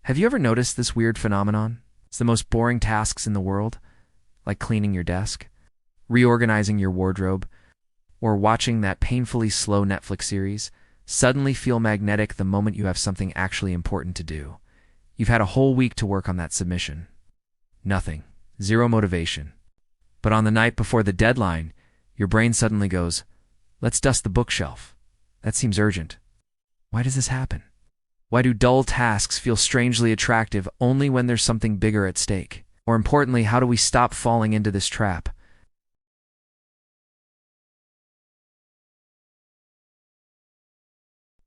Have you ever noticed this weird phenomenon? It's the most boring tasks in the world, like cleaning your desk, reorganizing your wardrobe, or watching that painfully slow Netflix series, suddenly feel magnetic the moment you have something actually important to do. You've had a whole week to work on that submission. Nothing. Zero motivation. But on the night before the deadline, your brain suddenly goes, "Let's dust the bookshelf. That seems urgent." Why does this happen? Why do dull tasks feel strangely attractive only when there's something bigger at stake? Or importantly, how do we stop falling into this trap?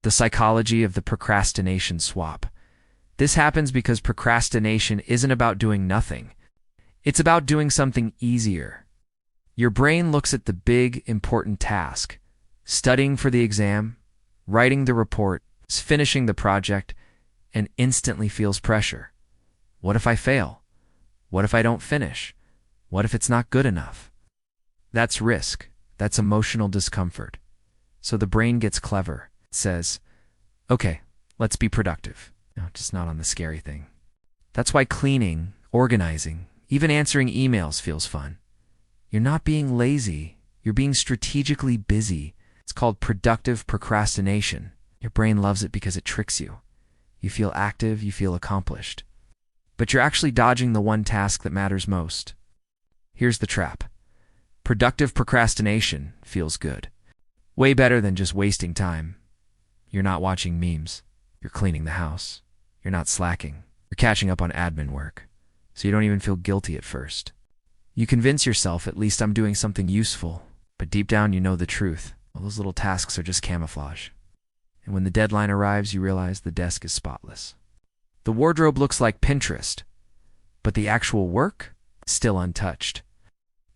The psychology of the procrastination swap. This happens because procrastination isn't about doing nothing. It's about doing something easier. Your brain looks at the big, important task, studying for the exam, writing the report, finishing the project, and instantly feels pressure. What if I fail? What if I don't finish? What if it's not good enough? That's risk. That's emotional discomfort. So the brain gets clever. It says, okay, let's be productive. No, just not on the scary thing. That's why cleaning, organizing, even answering emails feels fun. You're not being lazy. You're being strategically busy. It's called productive procrastination. Your brain loves it because it tricks you. You feel active, you feel accomplished. But you're actually dodging the one task that matters most. Here's the trap. Productive procrastination feels good. Way better than just wasting time. You're not watching memes. You're cleaning the house. You're not slacking. You're catching up on admin work. So you don't even feel guilty at first. You convince yourself, at least I'm doing something useful. But deep down you know the truth. All those little tasks are just camouflage. And when the deadline arrives, you realize the desk is spotless. The wardrobe looks like Pinterest, but the actual work? Still untouched.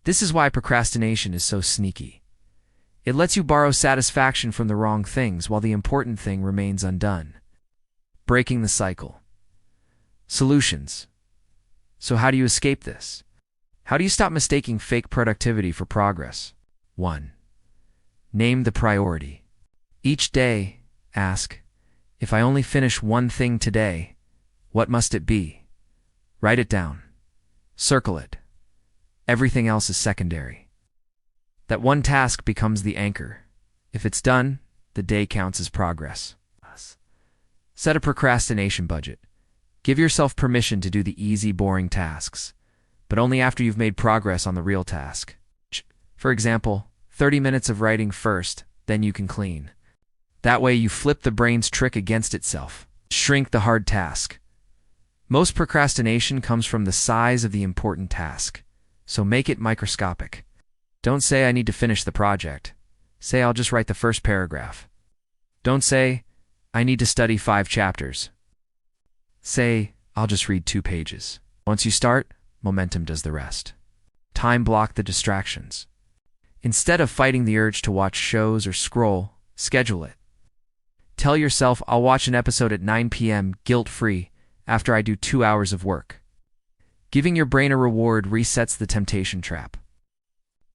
This is why procrastination is so sneaky. It lets you borrow satisfaction from the wrong things while the important thing remains undone. Breaking the cycle. Solutions. So how do you escape this? How do you stop mistaking fake productivity for progress? 1. Name the priority. Each day, ask, if I only finish one thing today, what must it be? Write it down. Circle it. Everything else is secondary. That one task becomes the anchor. If it's done, the day counts as progress. Set a procrastination budget. Give yourself permission to do the easy, boring tasks, but only after you've made progress on the real task. For example, 30 minutes of writing first, then you can clean. That way you flip the brain's trick against itself. Shrink the hard task. Most procrastination comes from the size of the important task, so make it microscopic. Don't say I need to finish the project. Say I'll just write the first paragraph. Don't say I need to study 5 chapters. Say I'll just read 2 pages. Once you start, momentum does the rest. Time block the distractions. Instead of fighting the urge to watch shows or scroll, schedule it. Tell yourself I'll watch an episode at 9 p.m. guilt-free after I do 2 hours of work. Giving your brain a reward resets the temptation trap.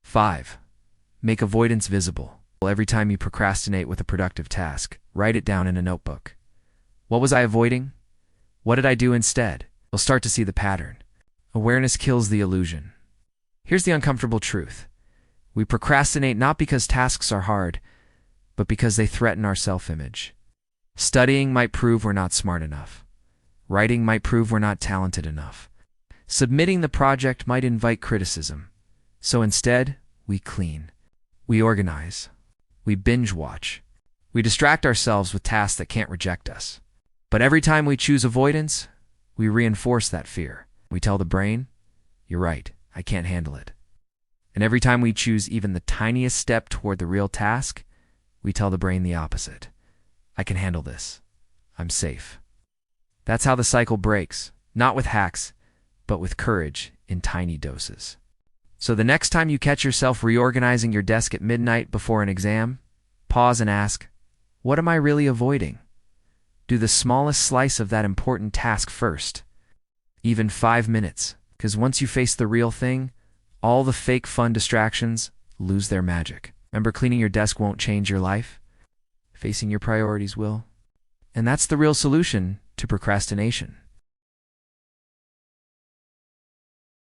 5. Make avoidance visible. Every time you procrastinate with a productive task, write it down in a notebook. What was I avoiding? What did I do instead? You'll start to see the pattern. Awareness kills the illusion. Here's the uncomfortable truth. We procrastinate not because tasks are hard, but because they threaten our self-image. Studying might prove we're not smart enough. Writing might prove we're not talented enough. Submitting the project might invite criticism. So instead, we clean. We organize. We binge watch. We distract ourselves with tasks that can't reject us. But every time we choose avoidance, we reinforce that fear. We tell the brain, you're right, I can't handle it. And every time we choose even the tiniest step toward the real task, we tell the brain the opposite. I can handle this. I'm safe. That's how the cycle breaks, not with hacks, but with courage in tiny doses. So the next time you catch yourself reorganizing your desk at midnight before an exam, pause and ask, what am I really avoiding? Do the smallest slice of that important task first. Even 5 minutes, because once you face the real thing, all the fake fun distractions lose their magic. Remember, cleaning your desk won't change your life. Facing your priorities will. And that's the real solution to procrastination.